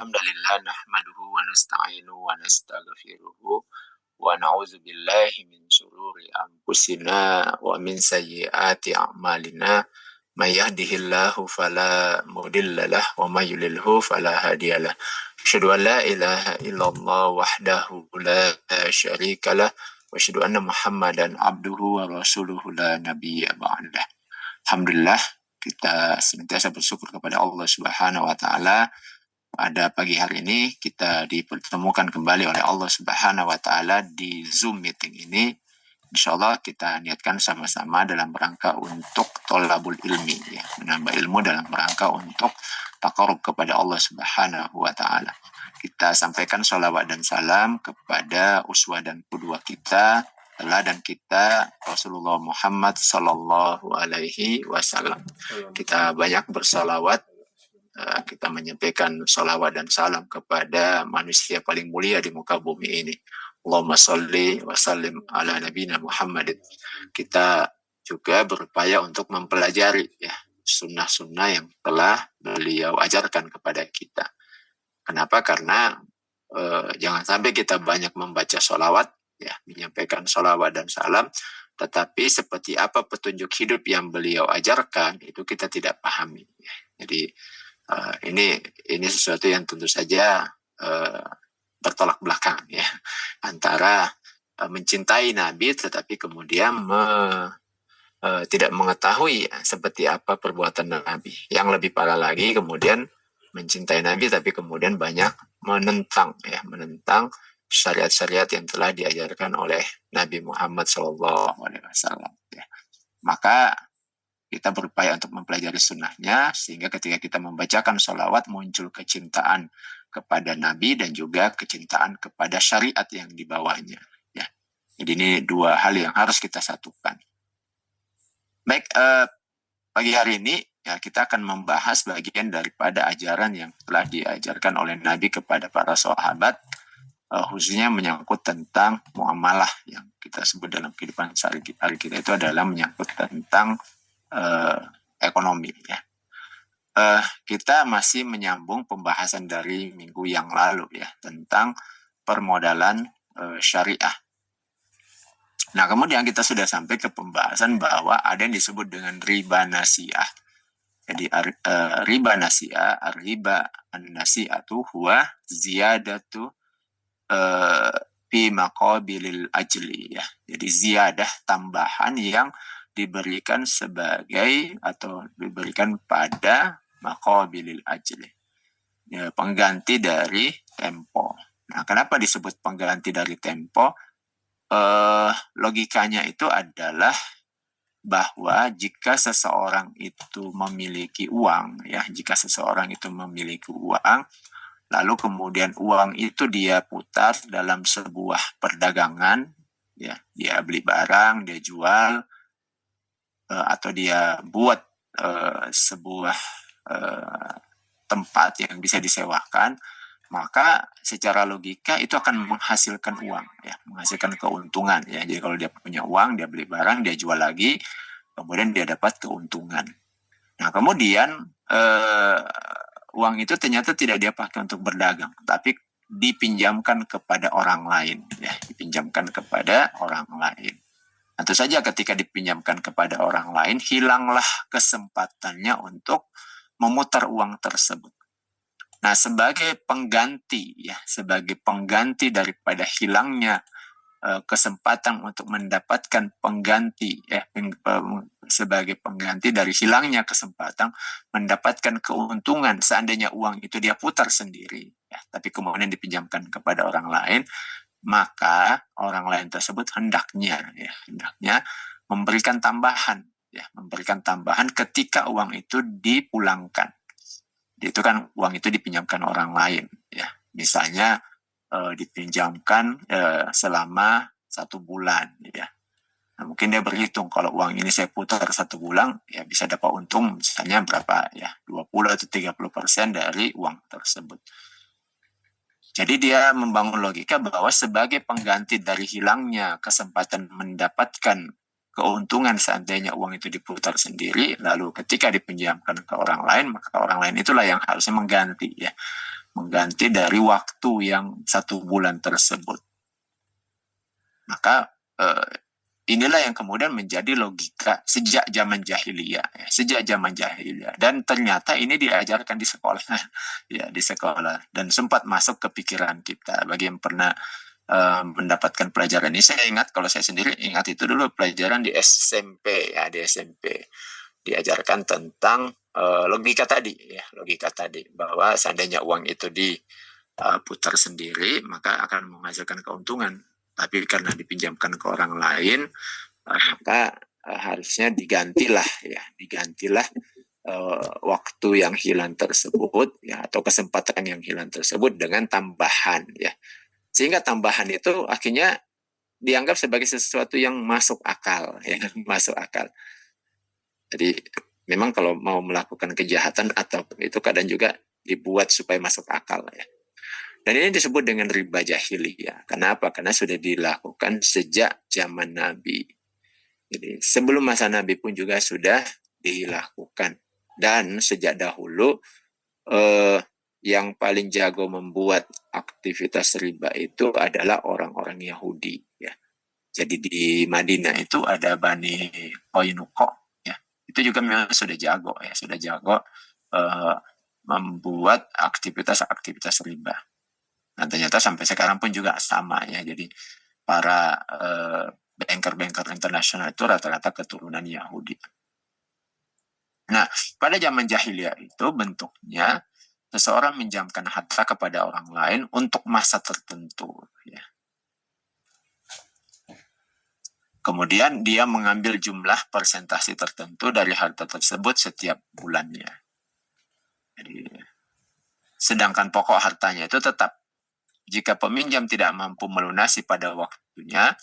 Alhamdulillah nahmaduhu wa nasta'inu wa nastaghfiruhu wa na'udzu billahi min shururi anfusina wa min sayyiati a'malina may yahdihillahu fala mudhillalah wa may yudlilhu fala hadiyalah. Asyhadu an la ilaha illallah wahdahu la syarikalah wa asyhadu anna Muhammadan abduhu wa rasuluhu la nabiyya ba'dah. Alhamdulillah kita senantiasa bersyukur kepada Allah Subhanahu wa taala. Pada pagi hari ini kita dipertemukan kembali oleh Allah Subhanahu wa taala di Zoom meeting ini. Insyaallah kita niatkan sama-sama dalam rangka untuk thalabul ilmi, ya, menambah ilmu dalam rangka untuk taqarrub kepada Allah Subhanahu wa taala. Kita sampaikan sholawat dan salam kepada uswah dan qudwah kita, teladan kita Rasulullah Muhammad sallallahu alaihi wasallam. Kita banyak bersalawat, kita menyampaikan salawat dan salam kepada manusia paling mulia di muka bumi ini. Allahumma salli wa sallim ala nabiyina Muhammadin. Kita juga berupaya untuk mempelajari, ya, sunnah-sunnah yang telah beliau ajarkan kepada kita. Kenapa? Karena jangan sampai kita banyak membaca salawat, ya, menyampaikan salawat dan salam, tetapi seperti apa petunjuk hidup yang beliau ajarkan itu kita tidak pahami, ya. Jadi ini sesuatu yang tentu saja bertolak belakang, ya, antara mencintai Nabi tetapi kemudian tidak mengetahui seperti apa perbuatan Nabi. Yang lebih parah lagi kemudian mencintai Nabi tapi kemudian banyak menentang syariat-syariat yang telah diajarkan oleh Nabi Muhammad SAW. Ya. Maka kita berupaya untuk mempelajari sunnahnya, sehingga ketika kita membacakan sholawat muncul kecintaan kepada Nabi dan juga kecintaan kepada syariat yang dibawanya. Ya. Jadi ini dua hal yang harus kita satukan. Baik, pagi hari ini ya, kita akan membahas bagian daripada ajaran yang telah diajarkan oleh Nabi kepada para sahabat, khususnya menyangkut tentang muamalah yang kita sebut dalam kehidupan sehari-hari kita itu adalah menyangkut tentang ekonomi, ya. Kita masih menyambung pembahasan dari minggu yang lalu, ya, tentang permodalan syariah. Nah, kemudian kita sudah sampai ke pembahasan bahwa ada yang disebut dengan riba nasi'ah. Jadi riba nasi'ah, riba an-nasi'atu huwa ziyadatu fi maqabilil ajli, ya. Jadi ziyadah, tambahan yang diberikan sebagai atau diberikan pada maqabilil ajli, ya, pengganti dari tempo. Nah, kenapa disebut pengganti dari tempo? Logikanya itu adalah bahwa jika seseorang itu memiliki uang, ya, jika seseorang itu memiliki uang, lalu kemudian uang itu dia putar dalam sebuah perdagangan, ya, dia beli barang, dia jual, atau dia buat sebuah tempat yang bisa disewakan, maka secara logika itu akan menghasilkan uang, ya, menghasilkan keuntungan, ya. Jadi kalau dia punya uang, dia beli barang, dia jual lagi, kemudian dia dapat keuntungan. Nah, kemudian uang itu ternyata tidak dia pakai untuk berdagang, tapi dipinjamkan kepada orang lain, ya, dipinjamkan kepada orang lain. Tentu saja ketika dipinjamkan kepada orang lain, hilanglah kesempatannya untuk memutar uang tersebut. Nah, sebagai pengganti, ya, sebagai pengganti daripada hilangnya kesempatan untuk mendapatkan pengganti, ya, sebagai pengganti dari hilangnya kesempatan mendapatkan keuntungan, seandainya uang itu dia putar sendiri, ya, tapi kemudian dipinjamkan kepada orang lain, maka orang lain tersebut hendaknya memberikan tambahan, ya, memberikan tambahan ketika uang itu dipulangkan. Itu kan uang itu dipinjamkan orang lain, ya, misalnya dipinjamkan selama 1 bulan, ya. Nah, mungkin dia berhitung kalau uang ini saya putar 1 bulan, ya, bisa dapat untung misalnya berapa, ya, 20 atau 30% dari uang tersebut. Jadi dia membangun logika bahwa sebagai pengganti dari hilangnya kesempatan mendapatkan keuntungan seandainya uang itu diputar sendiri, lalu ketika dipinjamkan ke orang lain, maka orang lain itulah yang harusnya mengganti, ya. mengganti dari waktu yang 1 bulan tersebut. Maka inilah yang kemudian menjadi logika sejak zaman jahiliyah, ya, sejak zaman jahiliyah. Dan ternyata ini diajarkan di sekolah, ya di sekolah. Dan sempat masuk ke pikiran kita. Bagi yang pernah mendapatkan pelajaran ini, saya ingat, kalau saya sendiri ingat itu dulu pelajaran di SMP, ya di SMP diajarkan tentang logika tadi, ya logika tadi bahwa seandainya uang itu diputar sendiri maka akan menghasilkan keuntungan. Tapi karena dipinjamkan ke orang lain, maka harusnya digantilah waktu yang hilang tersebut, ya atau kesempatan yang hilang tersebut dengan tambahan, ya sehingga tambahan itu akhirnya dianggap sebagai sesuatu yang masuk akal, ya masuk akal. Jadi memang kalau mau melakukan kejahatan atau itu kadang juga dibuat supaya masuk akal, ya. Dan ini disebut dengan riba jahiliyah. Kenapa? Karena sudah dilakukan sejak zaman Nabi. Jadi sebelum masa Nabi pun juga sudah dilakukan. Dan sejak dahulu yang paling jago membuat aktivitas riba itu adalah orang-orang Yahudi, ya. Jadi di Madinah itu ada Bani Qainuqa, ya. Itu juga memang sudah jago, ya, sudah jago membuat aktivitas riba. Nah, ternyata sampai sekarang pun juga sama, ya. Jadi para banker-banker internasional itu rata-rata keturunan Yahudi. Nah, pada zaman jahiliyah itu bentuknya seseorang minjamkan harta kepada orang lain untuk masa tertentu, ya. Kemudian dia mengambil jumlah persentase tertentu dari harta tersebut setiap bulannya. Jadi, sedangkan pokok hartanya itu tetap. Jika peminjam tidak mampu melunasi pada waktunya,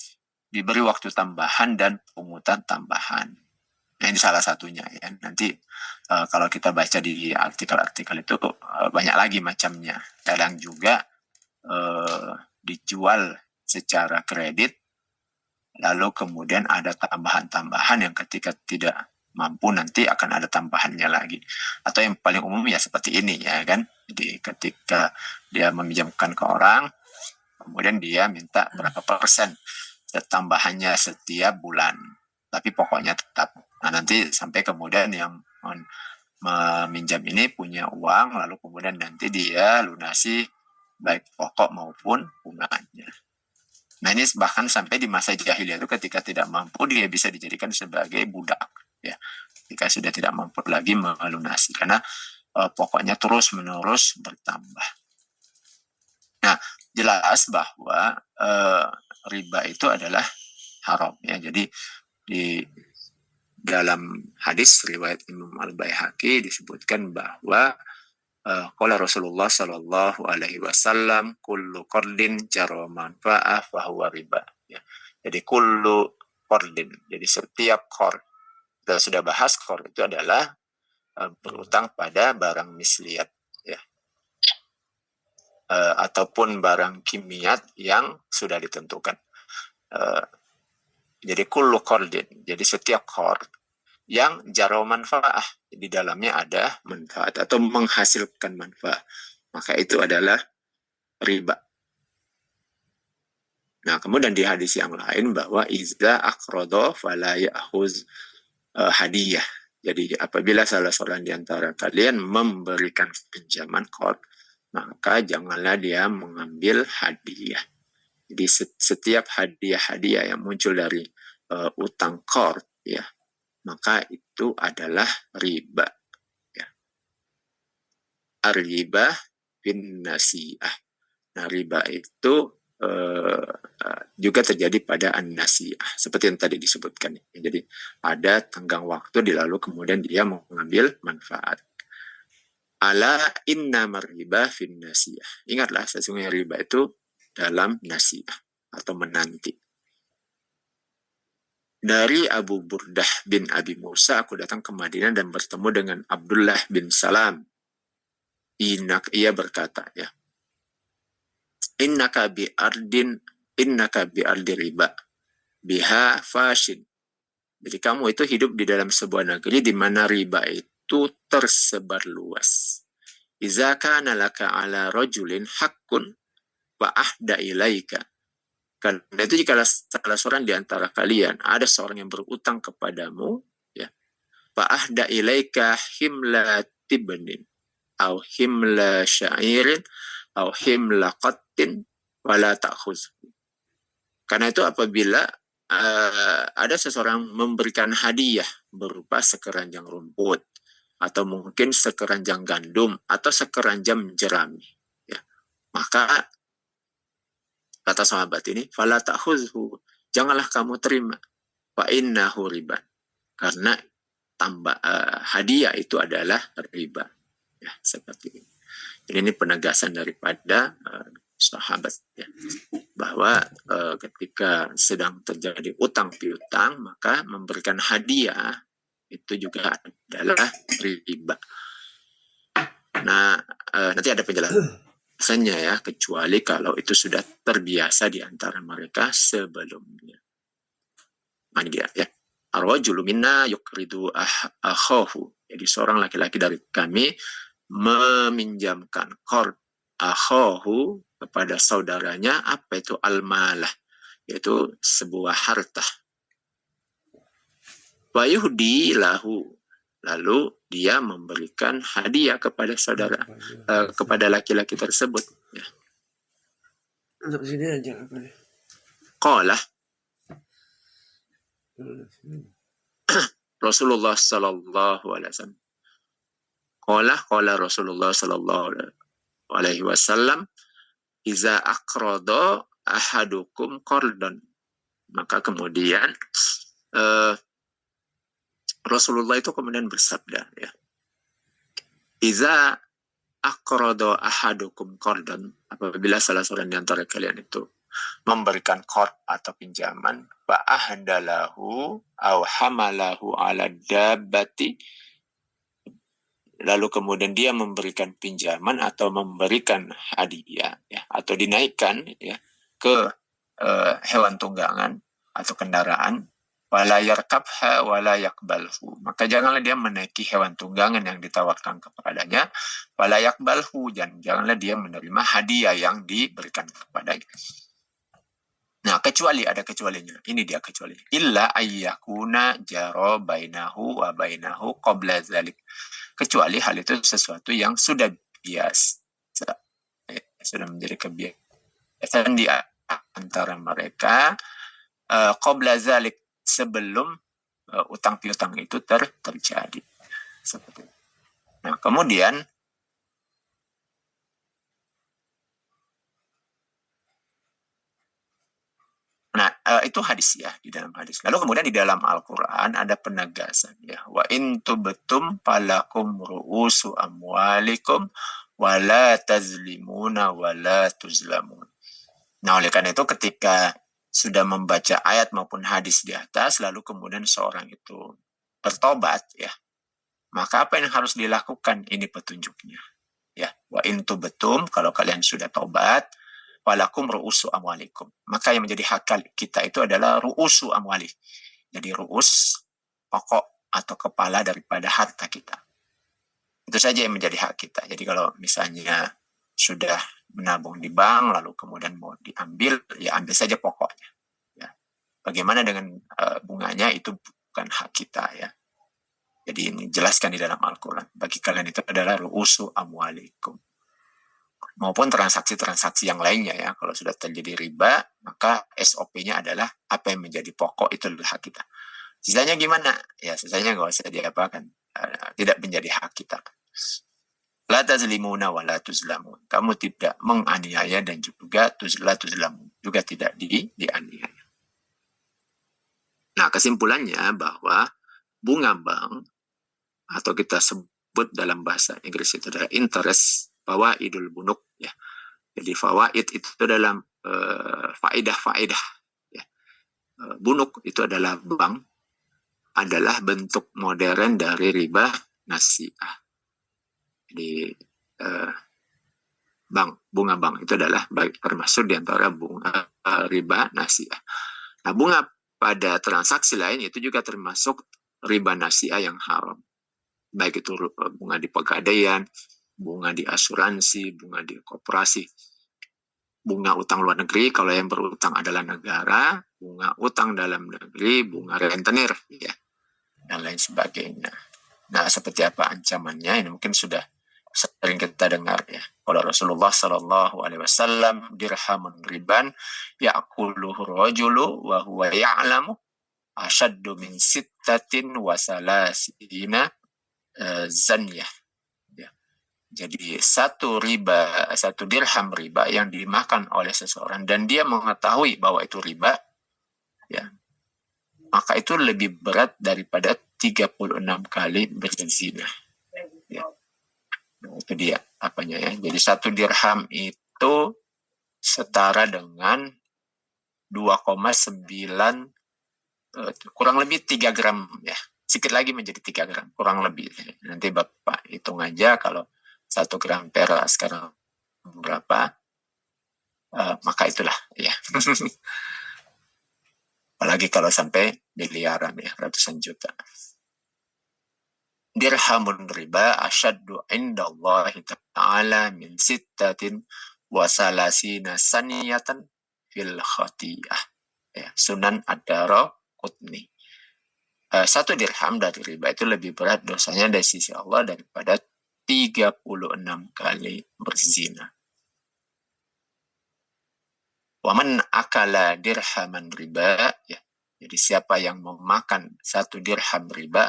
diberi waktu tambahan dan pungutan tambahan. Nah, ini salah satunya, ya. Nanti kalau kita baca di artikel-artikel itu banyak lagi macamnya. Kadang juga dijual secara kredit, lalu kemudian ada tambahan-tambahan yang ketika tidak mampu nanti akan ada tambahannya lagi. Atau yang paling umum ya seperti ini, ya kan. Jadi ketika dia meminjamkan ke orang, kemudian dia minta berapa persen tambahannya setiap bulan, tapi pokoknya tetap. Nah, nanti sampai kemudian yang meminjam ini punya uang, lalu kemudian nanti dia lunasi baik pokok maupun bunganya. Nah, ini bahkan sampai di masa jahiliyah itu ketika tidak mampu dia bisa dijadikan sebagai budak, ya. Jika sudah tidak mampu lagi melunasi, karena pokoknya terus-menerus bertambah. Nah, jelas bahwa riba itu adalah haram, ya. Jadi di dalam hadis riwayat Imam Al-Baihaqi disebutkan bahwa qala Rasulullah sallallahu alaihi wasallam kullu qardin jara manfa'ah fa huwa riba, ya. Jadi kullu qardin, jadi setiap qard, kita sudah bahas qard itu adalah berutang pada barang misliat, ya. Ataupun barang kimiat yang sudah ditentukan. Jadi kullu qardin, jadi setiap qard yang jaro manfaah, di dalamnya ada manfaat atau menghasilkan manfaat, maka itu adalah riba. Nah, kemudian di hadis yang lain bahwa iza aqrada fala ya'khuz hadiyah. Jadi apabila salah seorang di antara kalian memberikan pinjaman qard, maka janganlah dia mengambil hadiah. Jadi setiap hadiah-hadiah yang muncul dari utang qard, ya, maka itu adalah riba, ya. Ar-riba bin nasi'ah. Nah, riba itu juga terjadi pada an-nasi'ah, seperti yang tadi disebutkan. Jadi ada tenggang waktu lalu kemudian dia mau mengambil manfaat. Ala inna riba fin nasi'ah. Ingatlah, sesungguhnya riba itu dalam nasi'ah atau menanti. Dari Abu Burdah bin Abi Musa, aku datang ke Madinah dan bertemu dengan Abdullah bin Salam. Ia berkata, ya, innaka bi ardi riba biha fashin. Jadi kamu itu hidup di dalam sebuah negeri di mana riba itu tersebar luas. Iza kana laka ala rajulin haqqun wa ahda ilaika. Karena itu jika salah seorang di antara kalian ada seorang yang berutang kepadamu, ya, fa ahda ilaika himla tibnin au himla syairin au himla qattin wala ta'khuz. Karena itu apabila ada seseorang memberikan hadiah berupa sekeranjang rumput atau mungkin sekeranjang gandum atau sekeranjang jerami, ya, maka kata sahabat ini, fala ta'khuzhu, janganlah kamu terima, fa innahu riba, karena hadiah itu adalah riba, ya, seperti ini. Jadi ini penegasan daripada sahabat, ya, bahwa ketika sedang terjadi utang piutang, maka memberikan hadiah itu juga adalah riba. Nah, nanti ada penjelasannya, ya, kecuali kalau itu sudah terbiasa di antara mereka sebelumnya. Ini dia, ya. Ar-rajulu minna yuqridu akhahu. Jadi seorang laki-laki dari kami meminjamkan qard akhahu kepada saudaranya, apa itu al-malah, yaitu sebuah harta. Wa yuhdi lahu, lalu dia memberikan hadiah kepada saudara, kepada laki-laki tersebut, ya. Untuk sini aja. Qala Rasulullah sallallahu alaihi wasallam. Qala Rasulullah sallallahu alaihi wasallam, iza aqrada ahadukum qardan. Maka kemudian Rasulullah itu kemudian bersabda, ya, iza aqrada ahadukum qardan, apabila salah seorang di antara kalian itu memberikan qard atau pinjaman, fa ahdalahu aw hamalahu ala dabbati, lalu kemudian dia memberikan pinjaman atau memberikan hadiah, ya, atau dinaikkan, ya, ke hewan tunggangan atau kendaraan, wala yarkabha wala yakbalhu, maka janganlah dia menaiki hewan tunggangan yang ditawarkan kepadanya, wala yakbalhu, janganlah dia menerima hadiah yang diberikan kepadanya. Nah, kecuali, ada kecualinya. Ini dia kecuali. Illa ayyakuna jaro bainahu wa bainahu qabla zalik. Kecuali hal itu sesuatu yang sudah biasa, sudah menjadi kebiasaan di antara mereka qabla zalik, sebelum utang piutang itu terjadi. Seperti itu. Nah, kemudian itu hadis, ya, di dalam hadis. Lalu kemudian di dalam Al-Quran ada penegasan, ya, wa in tubtum falakum ru'usu amwalikum wala tazlimuna wala tuzlamun. Nah, oleh karena itu ketika sudah membaca ayat maupun hadis di atas, lalu kemudian seorang itu bertobat, ya, maka apa yang harus dilakukan? Ini petunjuknya, ya, wa in tubtum, kalau kalian sudah tobat, walakum ru'usu amwalikum, maka yang menjadi hak kita itu adalah ru'usu amwali. Jadi ru'us, pokok atau kepala daripada harta kita. Itu saja yang menjadi hak kita. Jadi kalau misalnya sudah menabung di bank, lalu kemudian mau diambil, ya ambil saja pokoknya. Ya. Bagaimana dengan bunganya, itu bukan hak kita, ya. Jadi ini jelaskan di dalam Al-Quran. Bagi kalian itu adalah ru'usu amwalikum. Maupun transaksi-transaksi yang lainnya, ya. Kalau sudah terjadi riba, maka SOP-nya adalah apa yang menjadi pokok itu adalah hak kita. Sisanya gimana? Ya, sisanya nggak usah diapakan. Tidak menjadi hak kita. La tazlimuna wa la tuzlamun. Kamu tidak menganiaya dan juga la tuzlamun. Juga tidak dianiaya. Nah, kesimpulannya bahwa bunga bank, atau kita sebut dalam bahasa Inggris itu adalah interest, fawaidul bunuk, ya. Jadi fawaid itu adalah faedah-faedah, ya. Bunuk itu adalah bank, adalah bentuk modern dari riba nasi'ah. Jadi bunga bank itu adalah termasuk di antara bunga riba nasi'ah. Nah, bunga pada transaksi lain itu juga termasuk riba nasi'ah yang haram. Baik itu bunga di pegadaian, bunga di asuransi, bunga di koperasi, bunga utang luar negeri kalau yang berutang adalah negara, bunga utang dalam negeri, bunga rentenir, ya, dan lain sebagainya. Nah, seperti apa ancamannya? Ini mungkin sudah sering kita dengar ya. Kalau Rasulullah Shallallahu Alaihi Wasallam dirhamun riban ya'kuluhu rajulu wa huwa ya'lamu asyaddu min sittatin wa salasina zanyah. Ya. Jadi satu dirham riba yang dimakan oleh seseorang dan dia mengetahui bahwa itu riba, ya, maka itu lebih berat daripada 36 kali berzina. Ya. Nah, itu dia apanya ya. Jadi satu dirham itu setara dengan 2,9 kurang lebih 3 gram ya. Sedikit lagi menjadi 3 gram kurang lebih. Nanti Bapak hitung aja kalau 1 gram perak sekarang berapa, maka itulah ya. Apalagi kalau sampai miliaran ya, ratusan juta. Dirhamun riba asyaddu indallahi ta'ala min sittatin wa salasina saniyatan fil khatiyah. Ya, Sunan Ad-Daraqutni. Satu dirham dari riba itu lebih berat dosanya dari sisi Allah daripada 36 kali berzina. Waman akala dirhaman riba, ya. Jadi siapa yang memakan satu dirham riba,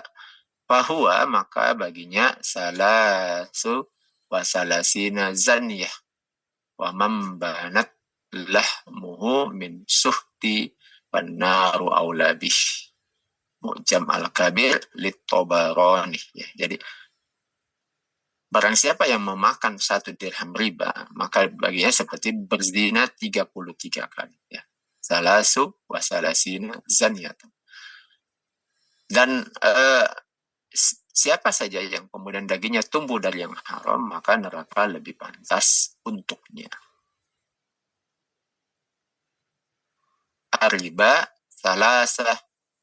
bahwa maka baginya salasu wasalasina zaniyah wa mambanat lahmuhu min suhti wannaru aulabih. Mu'jam al-kabir lit-Tabarani. Ya, jadi barang siapa yang memakan satu dirham riba, maka baginya seperti berzina 33 kali. Ya. Salasu wa salasina zaniyatan. Dan siapa saja yang kemudian dagingnya tumbuh dari yang haram, maka neraka lebih pantas untuknya. Riba salasah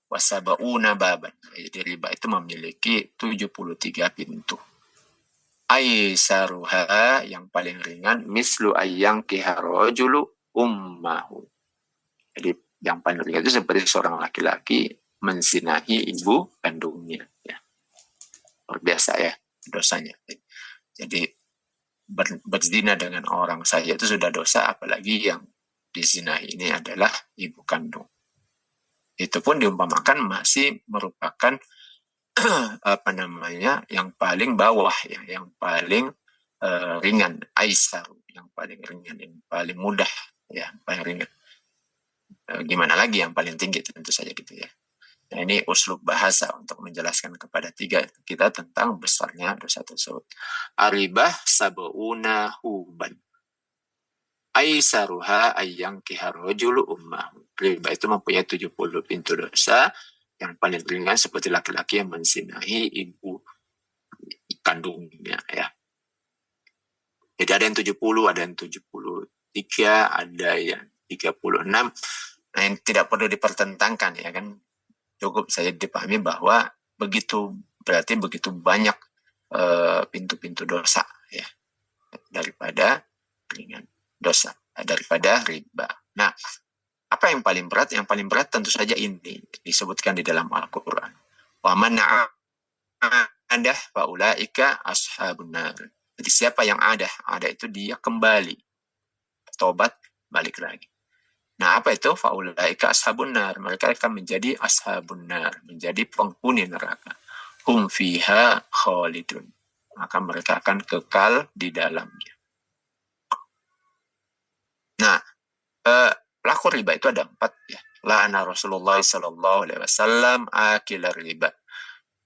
wasabauna baban. Jadi riba itu memiliki 73 pintu. Aisaruha yang paling ringan mislu ayyang kiharojulu ummahu. Jadi yang paling ringan itu seperti seorang laki-laki menzinahi ibu kandungnya. Ya. Luar biasa ya dosanya. Jadi berzina dengan orang saja itu sudah dosa, apalagi yang dizinahi ini adalah ibu kandung. Itu pun diumpamakan masih merupakan apa namanya yang paling bawah ya, yang paling ringan, aisar, yang paling ringan, yang paling mudah ya, paling ringan. Gimana lagi yang paling tinggi, tentu saja gitu ya. Nah, ini uslub bahasa untuk menjelaskan kepada kita tentang besarnya dosa tersebut. Aribah sabuuna huban. Aisaruha ayyang kiharojulu ummah. Riba itu mempunyai 70 pintu dosa. Yang paling ringan seperti laki-laki yang menzinahi ibu kandungnya ya. Jadi ada yang 70, ada yang 73, ada yang 36. Nah, yang tidak perlu dipertentangkan ya kan. Cukup saja dipahami bahwa berarti begitu banyak pintu-pintu dosa ya daripada ringan dosa, daripada riba. Nah, apa yang paling berat? Yang paling berat tentu saja ini disebutkan di dalam Al-Quran. Wa man adah faulaika ashabun nar. Jadi siapa yang ada itu dia kembali, tobat, balik lagi. Nah, apa itu faulaika ashabun nar? Mereka akan menjadi ashabun nar, menjadi penghuni neraka. Hum fiha khalidun. Maka mereka akan kekal di dalamnya. Nah, pelaku riba itu ada 4 ya. La'ana Rasulullah sallallahu alaihi wasallam akil riba.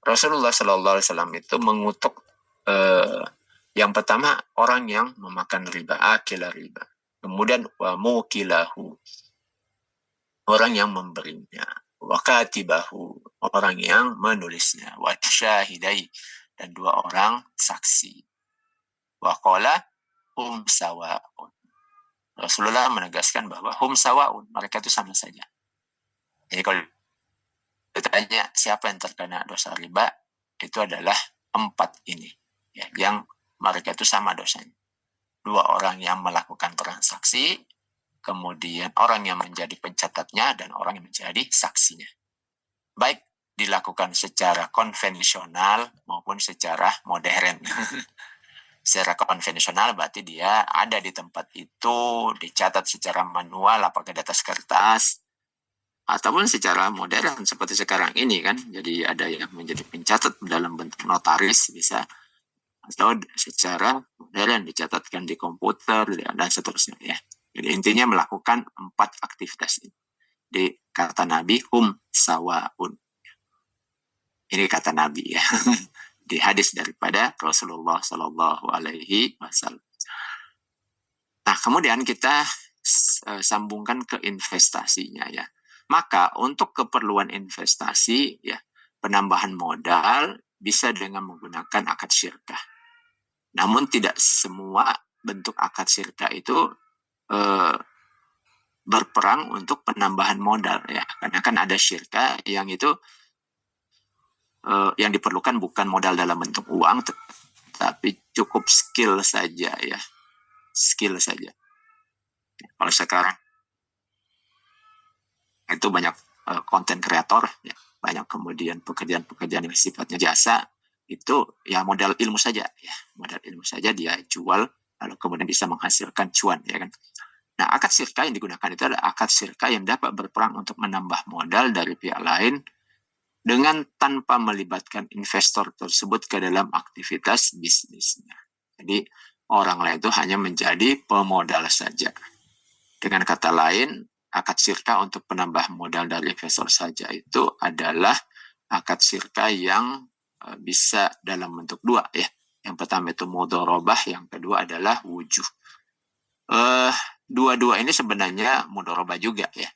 Rasulullah sallallahu alaihi wasallam itu mengutuk yang pertama orang yang memakan riba, akil riba. Kemudian wa mukilahu, orang yang memberinya, wa katibahu, orang yang menulisnya, wa syahidai, dan 2 orang saksi. Wa qala hum sawa'un. Rasulullah menegaskan bahwa hum sawaun, mereka itu sama saja. Jadi kalau ditanya siapa yang terkena dosa riba, itu adalah 4 ini ya, yang mereka itu sama dosanya. Dua orang yang melakukan transaksi, kemudian orang yang menjadi pencatatnya dan orang yang menjadi saksinya. Baik dilakukan secara konvensional maupun secara modern. Secara konvensional berarti dia ada di tempat itu, dicatat secara manual apakah di atas kertas, ataupun secara modern seperti sekarang ini kan. Jadi ada yang menjadi pencatat dalam bentuk notaris bisa, atau secara modern dicatatkan di komputer dan seterusnya ya. Jadi intinya melakukan 4 aktivitas ini. Di kata Nabi sawaun. Ini kata Nabi ya. Di hadis daripada Rasulullah Shallallahu Alaihi Wasallam. Nah, kemudian kita sambungkan ke investasinya ya. Maka untuk keperluan investasi ya, penambahan modal bisa dengan menggunakan akad syirkah. Namun tidak semua bentuk akad syirkah itu berperang untuk penambahan modal ya. Karena kan ada syirkah yang itu yang diperlukan bukan modal dalam bentuk uang, tapi cukup skill saja ya, skill saja. Kalau sekarang itu banyak konten kreator, ya, banyak kemudian pekerjaan-pekerjaan yang sifatnya jasa, itu ya modal ilmu saja, ya modal ilmu saja dia jual, lalu kemudian bisa menghasilkan cuan, ya kan. Nah, akad syirkah yang digunakan itu adalah akad syirkah yang dapat berperang untuk menambah modal dari pihak lain dengan tanpa melibatkan investor tersebut ke dalam aktivitas bisnisnya. Jadi orang lain itu hanya menjadi pemodal saja. Dengan kata lain, akad syirkah untuk penambah modal dari investor saja itu adalah akad syirkah yang bisa dalam bentuk 2 ya. Yang pertama itu mudharabah, yang kedua adalah wujuh. Dua-dua ini sebenarnya mudharabah juga ya.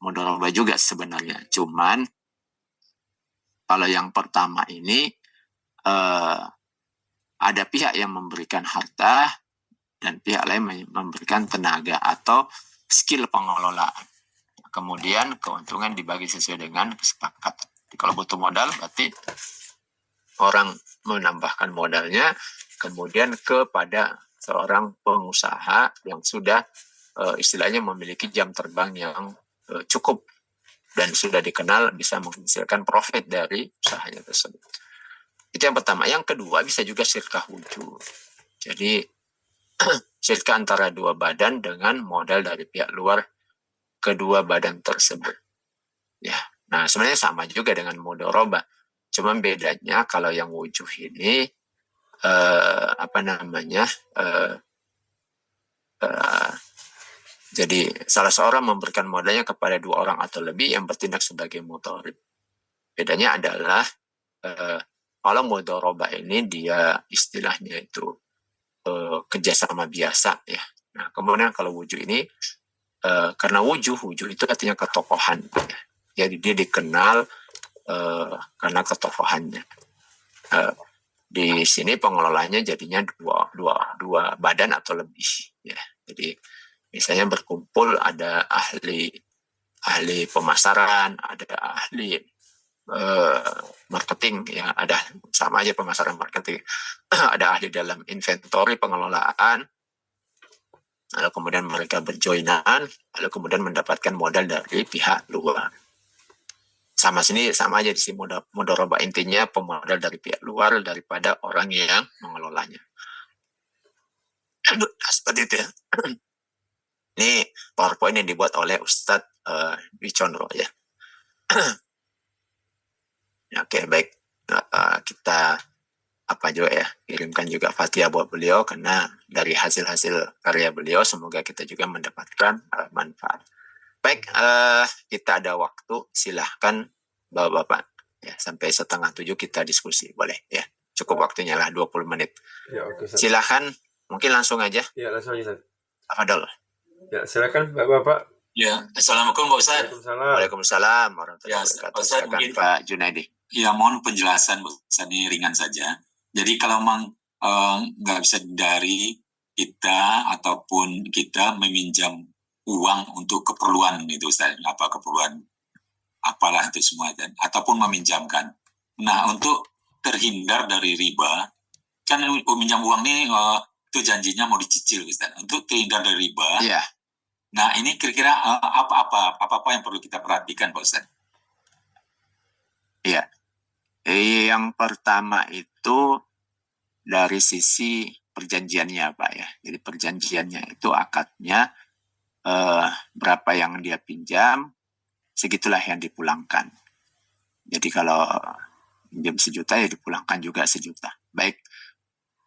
Mudharabah juga sebenarnya. Cuman kalau yang pertama ini ada pihak yang memberikan harta dan pihak lain memberikan tenaga atau skill pengelolaan. Kemudian keuntungan dibagi sesuai dengan kesepakatan. Jadi kalau butuh modal berarti orang menambahkan modalnya kemudian kepada seorang pengusaha yang sudah istilahnya memiliki jam terbang yang cukup dan sudah dikenal bisa menghasilkan profit dari usahanya tersebut. Itu yang pertama. Yang kedua bisa juga syirkah wujud. Jadi syirkah antara dua badan dengan modal dari pihak luar kedua badan tersebut. Ya, nah sebenarnya sama juga dengan mudharabah. Cuma bedanya kalau yang wujuh ini jadi salah seorang memberikan modalnya kepada 2 orang atau lebih yang bertindak sebagai mudharib. Bedanya adalah kalau mudharabah ini dia istilahnya itu kerjasama biasa ya. Nah kemudian kalau wujuh ini karena wujuh itu artinya ketokohan ya. Jadi dia dikenal karena ketokohannya. Di sini pengelolanya jadinya dua badan atau lebih ya. Jadi misalnya berkumpul ada ahli pemasaran, ada ahli marketing ya, ada sama aja pemasaran marketing, ada ahli dalam inventory pengelolaan, lalu kemudian mereka berjoinan, lalu kemudian mendapatkan modal dari pihak luar. Sama aja di sini mudharabah intinya pemodal dari pihak luar daripada orang yang mengelolanya. Seperti itu ya. Ini PowerPoint yang dibuat oleh Ustadz Dwi Condro ya. Oke, baik. Kita kirimkan juga Fatihah buat beliau karena dari hasil-hasil karya beliau semoga kita juga mendapatkan manfaat. Baik, kita ada waktu, silahkan Bapak-Bapak ya, sampai 6:30 kita diskusi, boleh ya. Cukup waktunya lah 20 menit. Ya, oke, silahkan, mungkin langsung aja. Ya, langsung aja. Afadol. Ya, silakan Bapak-Bapak. Ya, Assalamualaikum Pak Ustaz. Waalaikumsalam warahmatullahi wabarakatuh. Silakan mungkin, Pak Junaidi. Ya, mohon penjelasan Bu Ustaz, ini ringan saja. Jadi kalau memang nggak bisa dari kita ataupun kita meminjam uang untuk keperluan itu Ustaz, keperluan apalah itu semua dan ataupun meminjamkan. Nah, untuk terhindar dari riba, kan minjam uang nih itu janjinya mau dicicil Ustaz. Untuk terhindar dari riba. Iya. Nah, ini kira-kira apa yang perlu kita perhatikan Pak Ustaz? Iya. Yang pertama itu dari sisi perjanjiannya Pak ya. Jadi perjanjiannya itu akadnya berapa yang dia pinjam, segitulah yang dipulangkan. Jadi kalau pinjam 1 juta ya dipulangkan juga 1 juta. Baik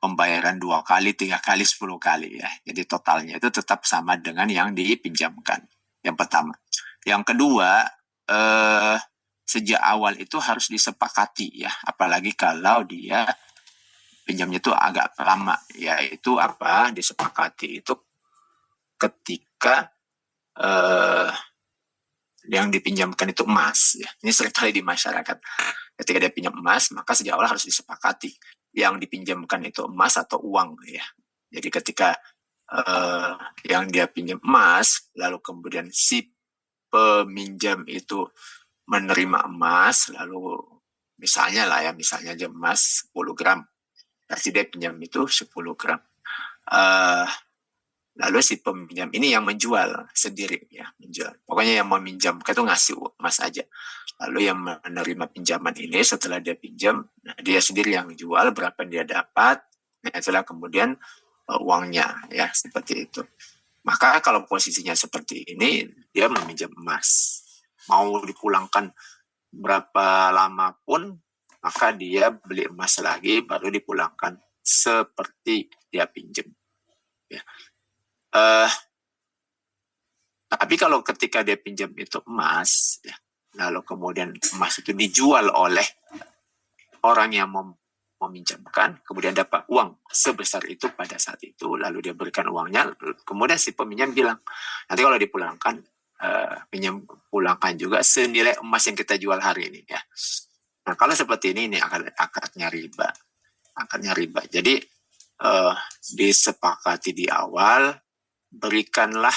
pembayaran 2 kali, 3 kali, 10 kali ya. Jadi totalnya itu tetap sama dengan yang dipinjamkan. Yang pertama. Yang kedua, sejak awal itu harus disepakati ya. Apalagi kalau dia pinjamnya itu agak lama. Yaitu apa? Disepakati itu ketika yang dipinjamkan itu emas ya. Ini seringkali di masyarakat. Ketika dia pinjam emas, maka sejak awal harus disepakati yang dipinjamkan itu emas atau uang ya. Jadi ketika yang dia pinjam emas, lalu kemudian si peminjam itu menerima emas, lalu misalnya aja emas 10 gram. Berarti dia pinjam itu 10 gram. Lalu si peminjam ini yang menjual sendiri ya, menjual. Pokoknya yang meminjamkan itu ngasih emas aja. Lalu yang menerima pinjaman ini setelah dia pinjam, dia sendiri yang menjual, berapa dia dapat, nah itulah kemudian uangnya ya, seperti itu. Maka kalau posisinya seperti ini, dia meminjam emas. Mau dipulangkan berapa lama pun, maka dia beli emas lagi baru dipulangkan seperti dia pinjam. Ya. Tapi kalau ketika dia pinjam itu emas, ya, lalu kemudian emas itu dijual oleh orang yang meminjamkan, kemudian dapat uang sebesar itu pada saat itu, lalu dia berikan uangnya, kemudian si peminjam bilang, nanti kalau dipulangkan, pinjam pulangkan juga senilai emas yang kita jual hari ini. Ya. Nah kalau seperti ini akadnya riba. Akadnya riba. Jadi disepakati di awal, berikanlah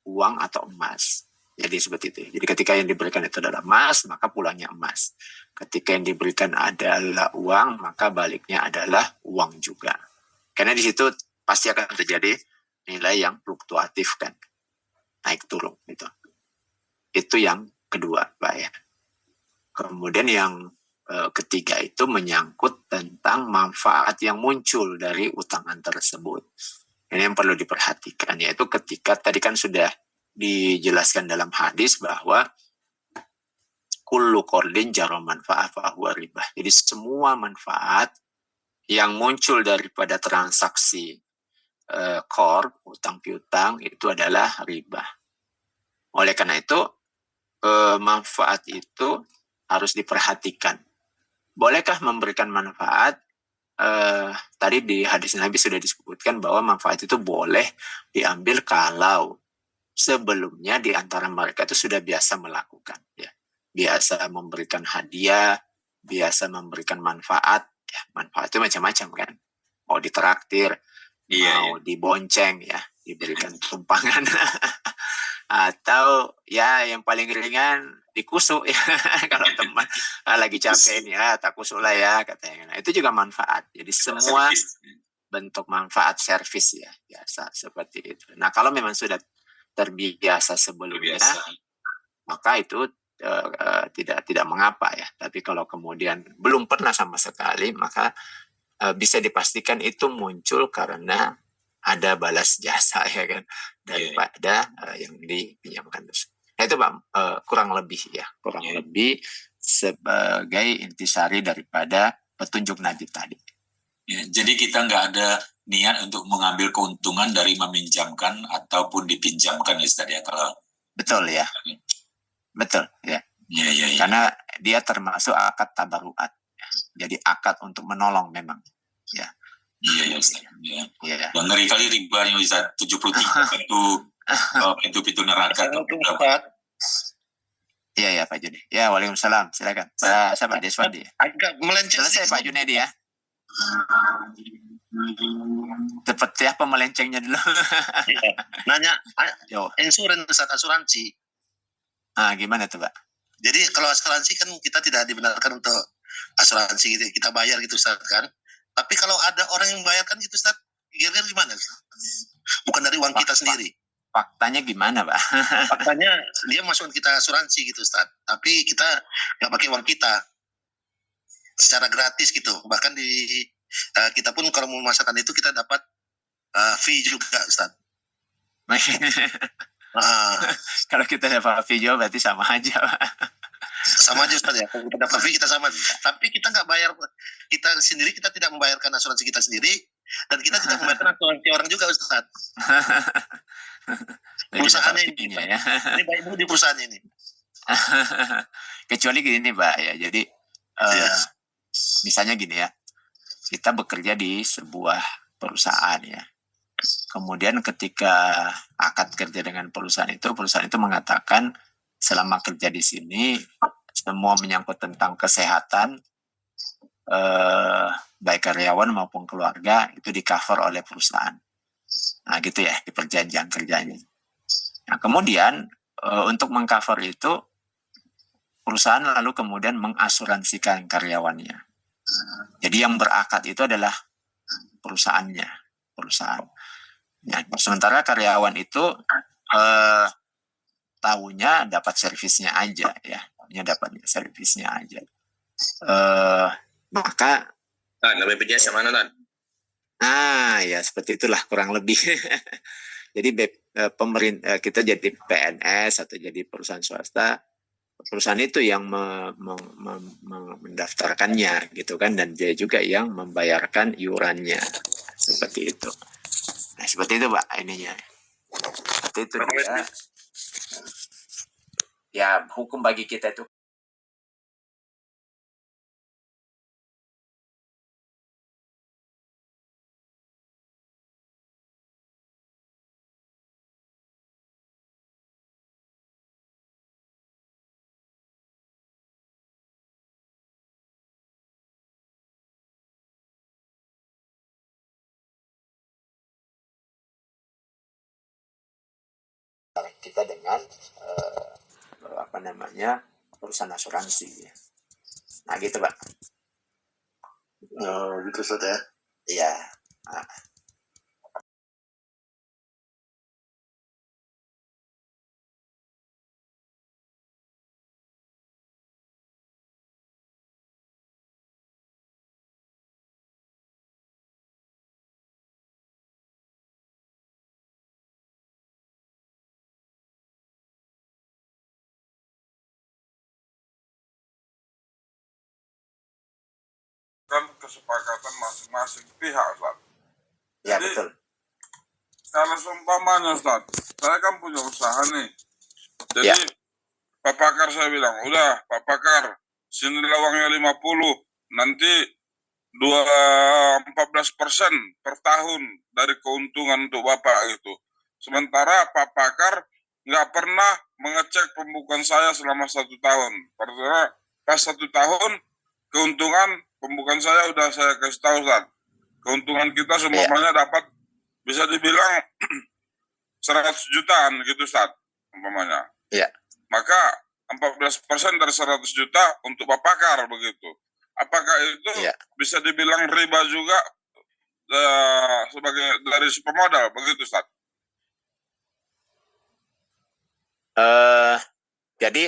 uang atau emas. Jadi seperti itu. Jadi ketika yang diberikan itu adalah emas, maka pulangnya emas. Ketika yang diberikan adalah uang, maka baliknya adalah uang juga. Karena di situ pasti akan terjadi nilai yang fluktuatif kan. Naik turun gitu. Itu yang kedua, Pak ya. Kemudian yang ketiga itu menyangkut tentang manfaat yang muncul dari utangan tersebut. Ini yang perlu diperhatikan, yaitu ketika tadi kan sudah dijelaskan dalam hadis bahwa kullu qardin jara manfaat fa huwa ribah. Jadi semua manfaat yang muncul daripada transaksi qard, utang piutang, itu adalah riba. Oleh karena itu manfaat itu harus diperhatikan. Bolehkah memberikan manfaat? Tadi di hadis Nabi sudah disebutkan bahwa manfaat itu boleh diambil kalau sebelumnya di antara mereka itu sudah biasa melakukan, ya, biasa memberikan hadiah, biasa memberikan manfaat, ya, manfaat itu macam-macam kan, mau ditraktir, mau dibonceng, ya, diberikan tumpangan, atau ya yang paling ringan dikusuk ya kalau teman lagi capek nih ya tak kusuk lah ya katanya. Nah, itu juga manfaat. Jadi semua bentuk manfaat servis ya biasa seperti itu. Nah kalau memang sudah terbiasa sebelumnya, maka itu tidak mengapa ya. Tapi kalau kemudian belum pernah sama sekali, maka bisa dipastikan itu muncul karena ada balas jasa ya kan daripada yang dipinjamkan tersebut. Nah itu Pak kurang lebih sebagai intisari daripada petunjuk Nabi tadi. Ya, jadi kita nggak ada niat untuk mengambil keuntungan dari meminjamkan ataupun dipinjamkan Ustaz ya kalau. Betul ya. Betul ya. Ya. Karena dia termasuk akad tabaruat. Ya. Jadi akad untuk menolong memang. Ya. Iya Ustaz. Ya. Dan ngeri kali riba yang bisa 73 pintu neraka. Iya Pak Junedi. Ya waalaikumsalam. Silakan. Pak siapa Deswandi? Agak melenceng. Selesai Pak Junedi ya. Cepat ya pemelencengnya dulu. Ya. Nanya asuransi. Gimana tuh Pak? Jadi kalau asuransi kan kita tidak dibenarkan untuk asuransi gitu. Kita bayar gitu Ustaz kan. Tapi kalau ada orang yang membayarkan gitu, Ustaz, kira-kira gimana? Bukan dari uang kita sendiri. Faktanya gimana, Pak? Faktanya dia masukin kita asuransi gitu, Ustaz. Tapi kita nggak pakai uang kita. Secara gratis gitu. Bahkan kita pun kalau mau memasarkan itu kita dapat fee juga, Ustaz. Kalau kita dapat video berarti sama aja, Pak. Sama aja, Ustaz, ya. Kalau kita dapat fee kita sama. Tapi kita nggak bayar, kita sendiri, kita tidak membayarkan asuransi kita sendiri, dan kita tidak membayarkan asuransi orang juga, Ustaz. Perusahaannya ini, ya. Ini baik dulu di perusahaan ini. Kecuali gini, Pak, ya. Jadi misalnya gini ya, kita bekerja di sebuah perusahaan ya. Kemudian ketika akad kerja dengan perusahaan itu mengatakan selama kerja di sini semua menyangkut tentang kesehatan baik karyawan maupun keluarga itu di cover oleh perusahaan. Nah gitu ya di perjanjian kerjanya. Nah kemudian untuk mengcover itu perusahaan lalu kemudian mengasuransikan karyawannya. Jadi yang berakad itu adalah perusahaan. Ya, sementara karyawan itu tahunya dapat servisnya aja ya, maka namanya BPJS mana, Tan? Ya seperti itulah kurang lebih. Jadi pemerintah kita jadi PNS atau jadi perusahaan swasta, perusahaan itu yang mendaftarkannya gitu kan, dan dia juga yang membayarkan iurannya seperti itu. Nah seperti itu Pak ininya. Seperti itu dia. Ya hukum bagi kita itu. Kita dengan perusahaan asuransi ya. Nah gitu Pak. Gitu Ustaz ya. Iya. Kan kesepakatan masing-masing pihak, Ustaz. Ya jadi, betul. Kalau seumpamanya Ustaz, saya kan punya usaha nih. Jadi ya. Pak Pakar saya bilang, udah Pak Pakar, sini uangnya 50, nanti 14% per tahun dari keuntungan untuk Bapak gitu. Sementara Pak Pakar nggak pernah mengecek pembukuan saya selama 1 tahun. Karena pas 1 tahun keuntungan pembukaan saya udah saya kasih tahu Ustaz. Keuntungan kita semuanya dapat bisa dibilang 100 jutaan gitu Ustaz umpamanya. Iya. Maka 14% dari 100 juta untuk Pak Pakar begitu. Apakah itu bisa dibilang riba juga sebagai dari pemodal begitu Ustaz? Jadi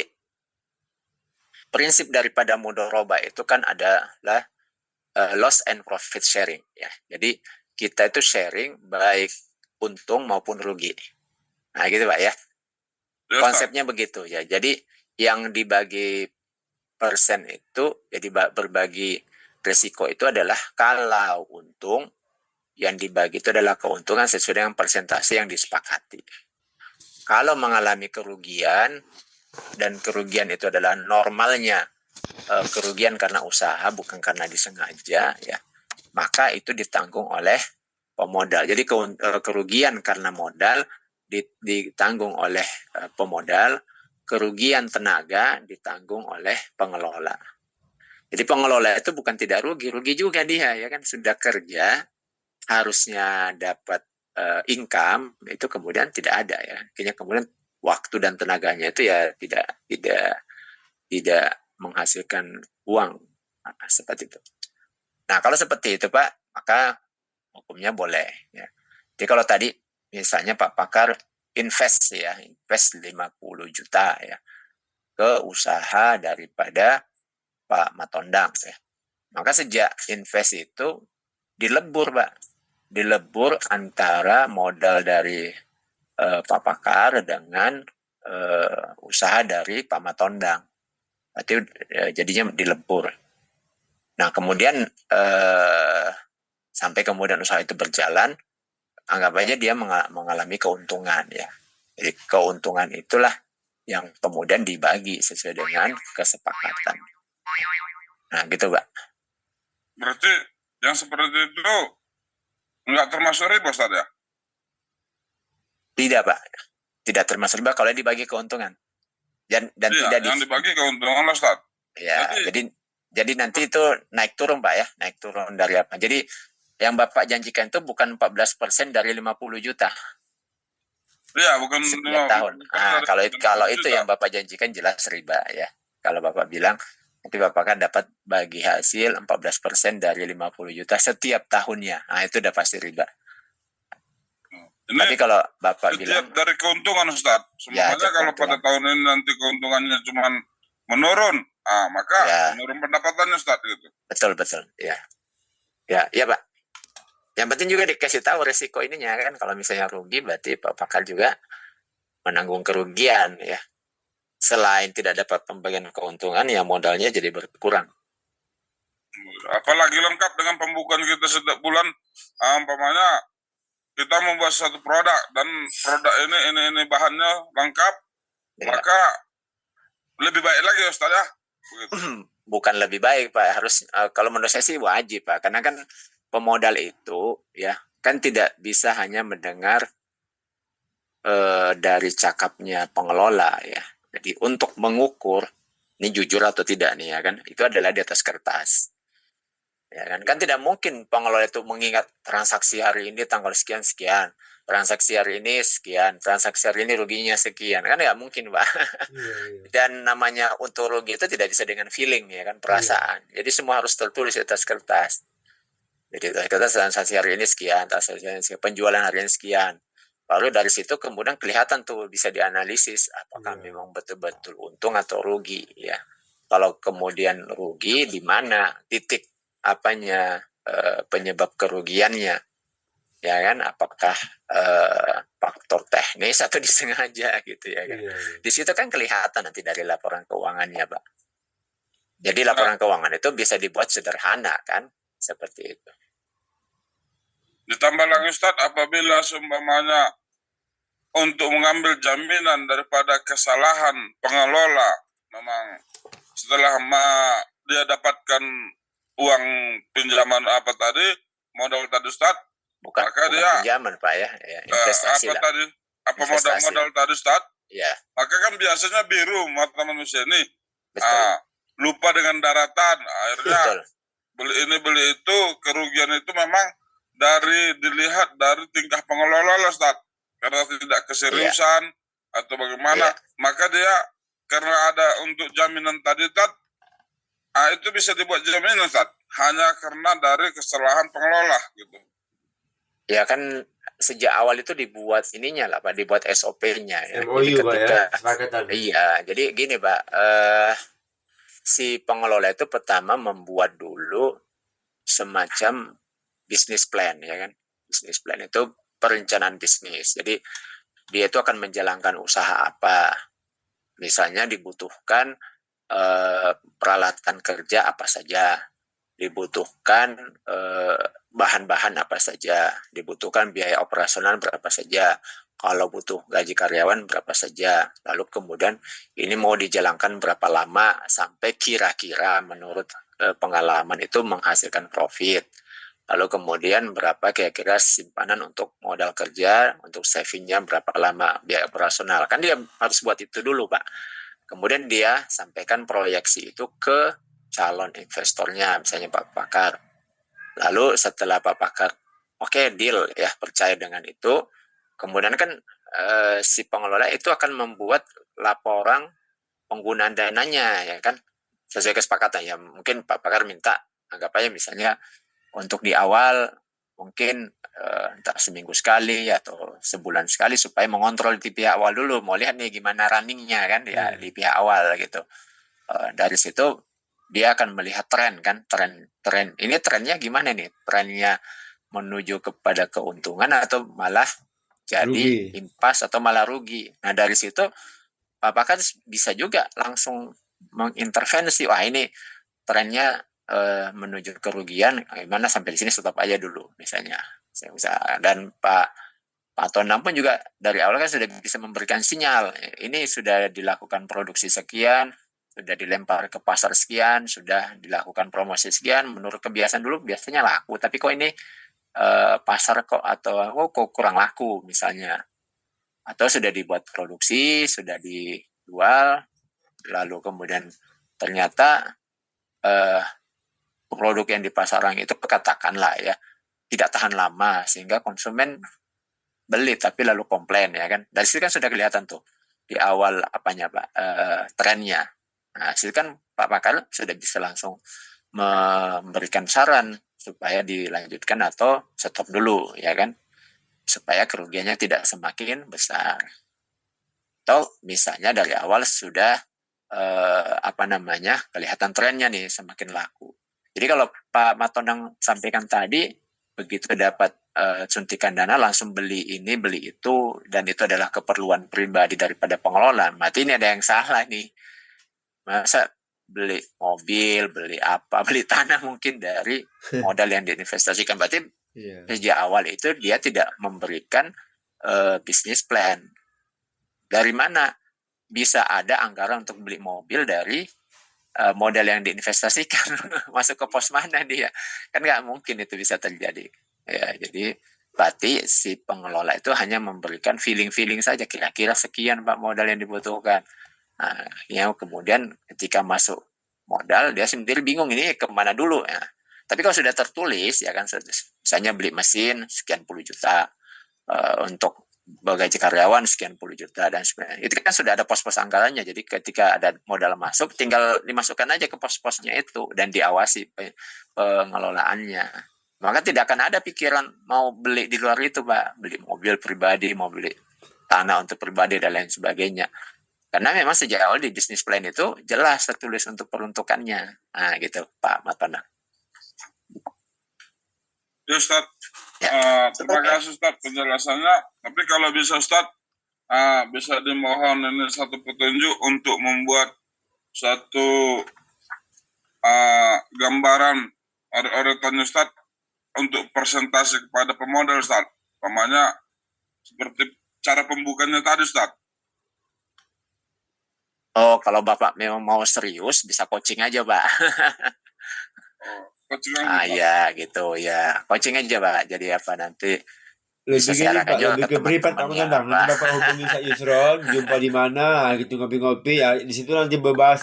prinsip daripada mudoroba itu kan adalah loss and profit sharing ya. Jadi kita itu sharing baik untung maupun rugi. Nah gitu Pak ya. Konsepnya begitu ya. Jadi yang dibagi persen itu jadi berbagi risiko itu adalah kalau untung yang dibagi itu adalah keuntungan sesuai dengan persentase yang disepakati. Kalau mengalami kerugian dan kerugian itu adalah normalnya kerugian karena usaha bukan karena disengaja ya, maka itu ditanggung oleh pemodal. Jadi kerugian karena modal ditanggung oleh pemodal, kerugian tenaga ditanggung oleh pengelola. Jadi pengelola itu bukan tidak rugi juga dia ya kan, sudah kerja harusnya dapat income itu kemudian tidak ada ya. Akhirnya kemudian waktu dan tenaganya itu ya tidak menghasilkan uang seperti itu. Nah, kalau seperti itu Pak, maka hukumnya boleh. Ya. Jadi kalau tadi misalnya Pak Pakar invest 50 juta ya ke usaha daripada Pak Matondang ya. Maka sejak invest itu dilebur Pak, dilebur antara modal dari Pak Pakar dengan usaha dari Pak Matondang. Berarti jadinya dilebur. Nah kemudian sampai kemudian usaha itu berjalan, anggap aja dia mengalami keuntungan ya. Jadi keuntungan itulah yang kemudian dibagi sesuai dengan kesepakatan. Nah gitu Pak. Berarti yang seperti itu nggak termasuk riba, Ustaz ya? Tidak Pak, tidak termasuk riba kalau dibagi keuntungan. Dan Iya, tidak yang dibagi keuntungan, Ustaz. ya, jadi nanti itu naik turun Pak ya, naik turun dari apa? Jadi yang Bapak janjikan itu bukan 14% dari 50 juta Iya, bukan setiap tahun. Nah, kalau itu yang Bapak janjikan jelas riba ya. Kalau Bapak bilang nanti Bapak kan dapat bagi hasil 14% dari 50 juta setiap tahunnya. Nah, itu udah pasti riba. Ini tapi kalau Bapak setiap bilang dari keuntungan, Ustaz. Semuanya ya, kalau pada tahun ini nanti keuntungannya cuma menurun, maka ya, menurun pendapatannya, Ustaz gitu. Betul ya. Ya Pak. Yang penting juga dikasih tahu resiko ininya kan. Kalau misalnya rugi berarti Pak Pakar juga menanggung kerugian ya. Selain tidak dapat pembagian keuntungan, ya modalnya jadi berkurang. Apalagi lengkap dengan pembukuan kita setiap bulan, umpamanya kita membuat satu produk dan produk ini bahannya lengkap, ya. Maka lebih baik lagi Ustaz ya. Begitu. Bukan lebih baik Pak, harus kalau menurut saya sih wajib Pak, karena kan pemodal itu ya kan tidak bisa hanya mendengar dari cakapnya pengelola ya. Jadi untuk mengukur ini jujur atau tidak nih ya kan, itu adalah di atas kertas. Ya kan tidak mungkin pengelola itu mengingat transaksi hari ini tanggal sekian transaksi hari ini sekian, transaksi hari ini ruginya sekian, kan nggak mungkin Pak. Dan namanya untuk rugi itu tidak bisa dengan feeling ya kan, perasaan. Jadi semua harus tertulis di atas kertas. Jadi kertas transaksi hari ini sekian, transaksi hari ini sekian, penjualan hari ini sekian. Lalu dari situ kemudian kelihatan tuh bisa dianalisis apakah memang betul-betul untung atau rugi ya. Kalau kemudian rugi di mana titik apanya penyebab kerugiannya ya kan, apakah faktor teknis atau disengaja gitu ya kan. Di situ kan kelihatan nanti dari laporan keuangannya Pak. Jadi laporan keuangan itu bisa dibuat sederhana kan, seperti itu. Ditambah lagi Ustaz, apabila seumpamanya untuk mengambil jaminan daripada kesalahan pengelola, memang setelah dia dapatkan uang pinjaman modal tadi Ustaz, maka dia pinjaman Pak ya investasi modal tadi Ustaz, ya. Maka kan biasanya biru mata manusia ini, lupa dengan daratan, akhirnya beli itu, kerugian itu memang dilihat dari tingkah pengelola Ustaz, karena tidak keseriusan atau bagaimana, maka dia karena ada untuk jaminan tadi Ustaz, itu bisa dibuat jaminan Ustaz, hanya karena dari kesalahan pengelola gitu. Ya kan sejak awal itu dibuat ininya lah Pak, dibuat SOP-nya ya. MOU jadi ketika Pak ya, iya, jadi gini Pak, si pengelola itu pertama membuat dulu semacam bisnis plan ya kan. Bisnis plan itu perencanaan bisnis. Jadi dia itu akan menjalankan usaha apa. Misalnya dibutuhkan peralatan kerja apa saja, dibutuhkan bahan-bahan apa saja, dibutuhkan biaya operasional berapa saja, kalau butuh gaji karyawan berapa saja, lalu kemudian ini mau dijalankan berapa lama sampai kira-kira menurut pengalaman itu menghasilkan profit. Lalu kemudian berapa kira-kira simpanan untuk modal kerja, untuk savingnya berapa lama, biaya operasional. Kan dia harus buat itu dulu Pak. Kemudian dia sampaikan proyeksi itu ke calon investornya, misalnya Pak Pakar. Lalu setelah Pak Pakar, oke, deal ya, percaya dengan itu, kemudian kan si pengelola itu akan membuat laporan penggunaan dananya ya kan, sesuai kesepakatan ya. Mungkin Pak Pakar minta anggap aja misalnya untuk di awal mungkin entah seminggu sekali atau sebulan sekali supaya mengontrol di pihak awal dulu, mau lihat nih gimana runningnya kan ya di pihak awal gitu. Dari situ dia akan melihat tren kan, tren ini trennya gimana nih, trennya menuju kepada keuntungan atau malah jadi impas atau malah rugi. Nah dari situ Bapak kan bisa juga langsung mengintervensi, wah ini trennya menuju kerugian, gimana sampai di sini stop aja dulu misalnya. Dan Pak Tonang pun juga dari awal kan sudah bisa memberikan sinyal, ini sudah dilakukan produksi sekian, sudah dilempar ke pasar sekian, sudah dilakukan promosi sekian, menurut kebiasaan dulu biasanya laku, tapi kok ini pasar kok atau kok kurang laku misalnya, atau sudah dibuat produksi, sudah dijual, lalu kemudian ternyata produk yang di pasaran itu katakanlah ya tidak tahan lama sehingga konsumen beli tapi lalu komplain ya kan. Dari situ kan sudah kelihatan tuh di awal apanya Pak trennya. Nah, situ kan Pak Pakar sudah bisa langsung memberikan saran supaya dilanjutkan atau stop dulu ya kan. Supaya kerugiannya tidak semakin besar. Atau misalnya dari awal sudah kelihatan trennya nih semakin laku. Jadi kalau Pak Matondang sampaikan tadi, begitu dapat suntikan dana langsung beli ini beli itu dan itu adalah keperluan pribadi daripada pengelola, berarti ini ada yang salah nih. Masa beli mobil, beli apa, beli tanah mungkin dari modal yang diinvestasikan, berarti sejak awal itu dia tidak memberikan bisnis plan. Dari mana bisa ada anggaran untuk beli mobil dari modal yang diinvestasikan masuk ke pos mana dia, kan nggak mungkin itu bisa terjadi ya. Jadi berarti si pengelola itu hanya memberikan feeling saja, kira-kira sekian Pak modal yang dibutuhkan. Nah, yang kemudian ketika masuk modal dia sendiri bingung ini kemana dulu ya. Tapi kalau sudah tertulis ya kan, misalnya beli mesin sekian puluh juta, untuk gaji karyawan sekian puluh juta dan sebagainya. Itu kan sudah ada pos-pos anggarannya. Jadi ketika ada modal masuk, tinggal dimasukkan aja ke pos-posnya itu dan diawasi pengelolaannya. Maka tidak akan ada pikiran mau beli di luar itu, Pak. Beli mobil pribadi, mau beli tanah untuk pribadi dan lain sebagainya. Karena memang sejak awal di bisnis plan itu jelas tertulis untuk peruntukannya. Nah, gitu, Pak Matondang. Ya, Ustaz. Terima kasih Ustaz penjelasannya. Tapi kalau bisa Ustaz, bisa dimohon ini satu petunjuk untuk membuat satu gambaran oretannya Ustaz untuk presentasi kepada pemodal Ustaz. Namanya seperti cara pembukanya tadi Ustaz. Oh, kalau Bapak memang mau serius bisa coaching aja, Pak. Coaching aja, ya gitu ya. Coaching aja, Pak. Jadi apa nanti lebih gini Pak, lebih ke privat Pak Matondang. Nanti Bapak hubungi Ustaz Yusron, jumpa di mana gitu, ngopi-ngopi ya. Di situ nanti berbahas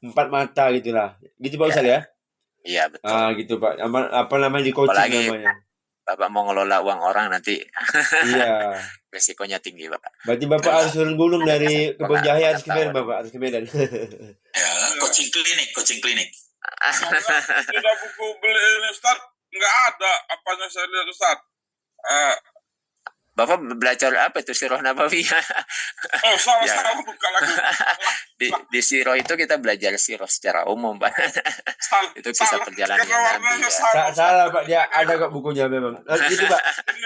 empat mata gitulah. Gitu Pak Ustaz ya? Iya, betul. Gitu Pak. Apa namanya di coaching apalagi namanya. Bapak mau ngelola uang orang nanti. Iya. Resikonya tinggi, Bapak. Berarti Bapak harus turun gunung dari Kebun Jahe harus ke Medan, Bapak. Harus ke Medan. Ya, coaching klinik. Tidak buku beli ini Ustaz, nggak ada apanya saya lihat Ustaz. Bapak belajar apa itu Sirah Nabawiyah? Salah buka lagi. di Sirah itu kita belajar Sirah secara umum, Pak. Itu kisah perjalanan Nabi. Salah Pak, dia ada kok bukunya memang. Gitu Pak.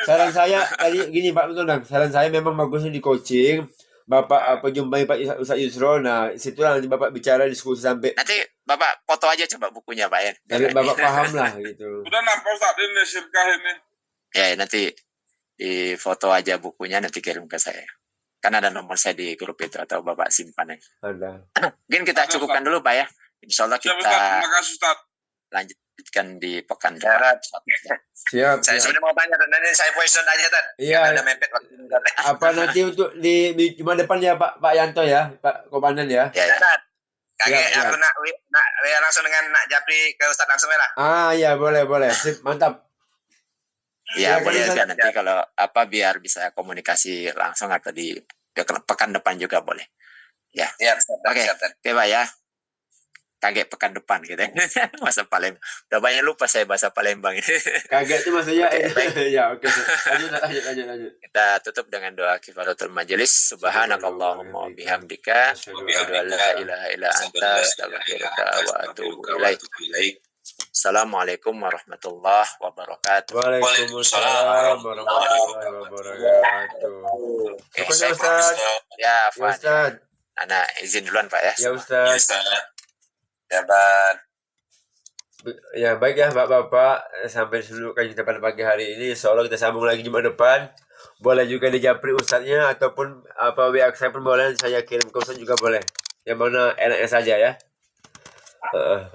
Saran saya tadi gini Pak Matondang, saran saya memang bagusnya di coaching. Bapak jumpai Pak Ustaz Yusron. Nah, situlah nanti Bapak bicara diskusi sampai. Nanti Bapak foto aja coba bukunya, Pak ya. Biar Bapak paham lah gitu. Udah nampak Ustaz ini sirkah ini. Ya, nanti di foto aja bukunya, nanti kirim ke saya. Kan ada nomor saya di grup itu, atau Bapak simpan aja. Ada. Mungkin kita cukupkan dulu, Pak ya. Insya Allah kita terima kasih, Ustaz. Lanjutkan di pekan depan. Siap. Saya sudah mau tanya, nanti saya voice aja, Tan. Iya. Ada mepet waktu. Apa nanti untuk di cuma depan ya Pak Yanto ya, Pak Komandan ya. Ya. Kakek, aku nak langsung dengan Nak Japri ke Ustaz langsung lah. Ya boleh. Sip, mantap. Ya, boleh juga nanti kalau biar bisa komunikasi langsung atau di pekan depan juga boleh. Ya. Oke, Pak ya. kaget pekan depan gitu. Bahasa Palembang. Udah banyak lupa saya bahasa Palembang ini. Kaget itu maksudnya Oke, baik. ya oke. Lanjut. Kita tutup dengan doa kifaratul majelis. Subhanakallahumma bihamdika asyhadu an la ilaha illa anta astaghfiruka wa atubu ilaik. Assalamualaikum warahmatullahi wabarakatuh. Waalaikumsalam warahmatullahi wabarakatuh. Oke, Syukur, saya Ustaz. Ya, Ya, Afwan. Ustaz. Anak izin duluan Pak ya. Ya, Ustaz. Ya, Bang. Ya, baik ya Bapak-Bapak. Sampai dulu kajian kita pada pagi hari ini. Insya Allah kita sambung lagi Jumat depan. Boleh juga dijapri Ustaznya ataupun apa WA saya pun boleh. Saya kirim ke Ustaz juga boleh. Yang mana enaknya saja ya.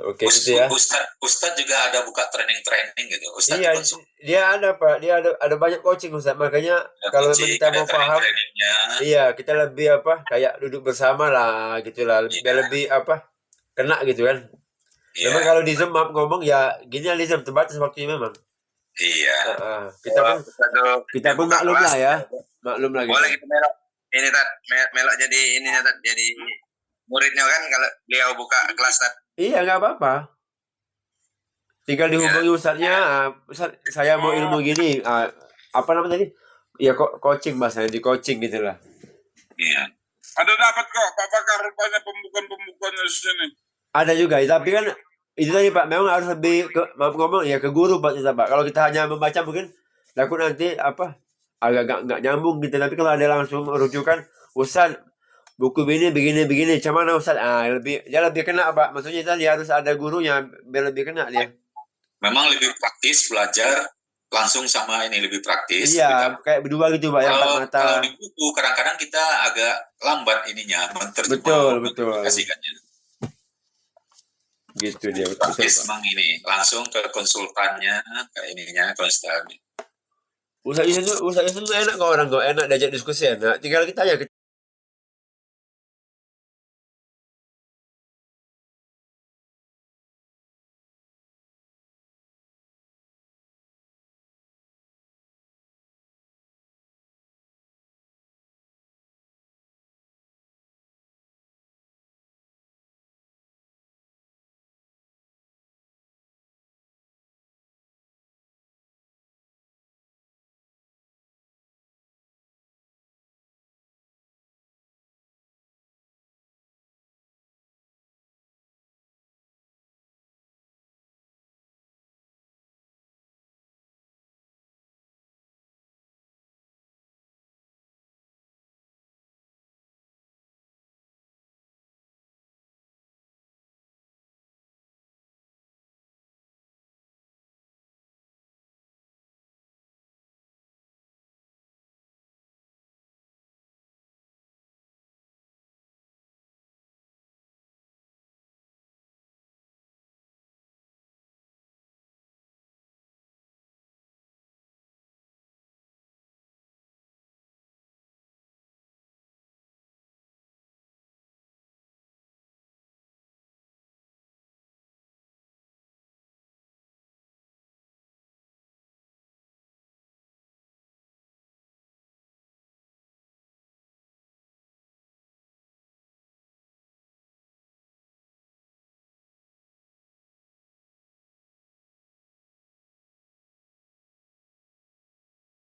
Oke, gitu ya. Ustaz juga ada buka training gitu. Ustaz Iya, dia ada Pak. Dia ada banyak coaching Ustaz. Makanya kalau memang kita mau paham, iya kita lebih apa kayak duduk bersama lah gitulah. Biar lebih apa kena gitu kan. Memang kalau di Zoom maaf ngomong ya gini di Zoom terbatas waktunya memang. Iya. Kita pun maklum lah ya. Maklum lah gitu. Boleh kita melok. Ini Tat, melok jadi ini Tat, jadi muridnya kan kalau beliau buka kelas Tat. Iya, nggak apa-apa. Tinggal dihubungi Ustaznya, Ustaz, saya mau ilmu gini. Apa namanya tadi? Ya coaching bahasanya, di coaching gitu lah. Iya. Ada dapat kok Pak Pakar rupanya pembukaan-pembukaannya di sini. Ada juga, tapi kan itu tadi Pak, memang harus lebih maaf ngomong ya ke guru Pak. Kalau kita hanya membaca mungkin takut nanti apa agak nggak nyambung gitu. Tapi kalau ada langsung rujukan, Ustaz buku ini begini, cuman mana Ustaz? Dia lebih kena Pak. Maksudnya dia harus ada gurunya biar lebih kena dia. Memang lebih praktis belajar langsung sama ini lebih praktis. Iya, kayak berdua gitu Pak, yang empat mata. Kalau di buku kadang-kadang kita agak lambat ininya Betul. menerjemahkannya. Gitu dia. Praktis memang ini langsung ke konsultannya, ke ininya konsultannya. Ustaz itu enak kok orang kok enak diajak diskusi enak. Tinggal kita aja.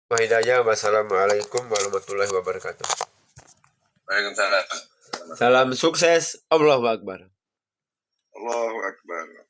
Hidayah. Wassalamualaikum warahmatullahi wabarakatuh. Waalaikumsalam. Salam sukses. Allahu Akbar. Allahu Akbar.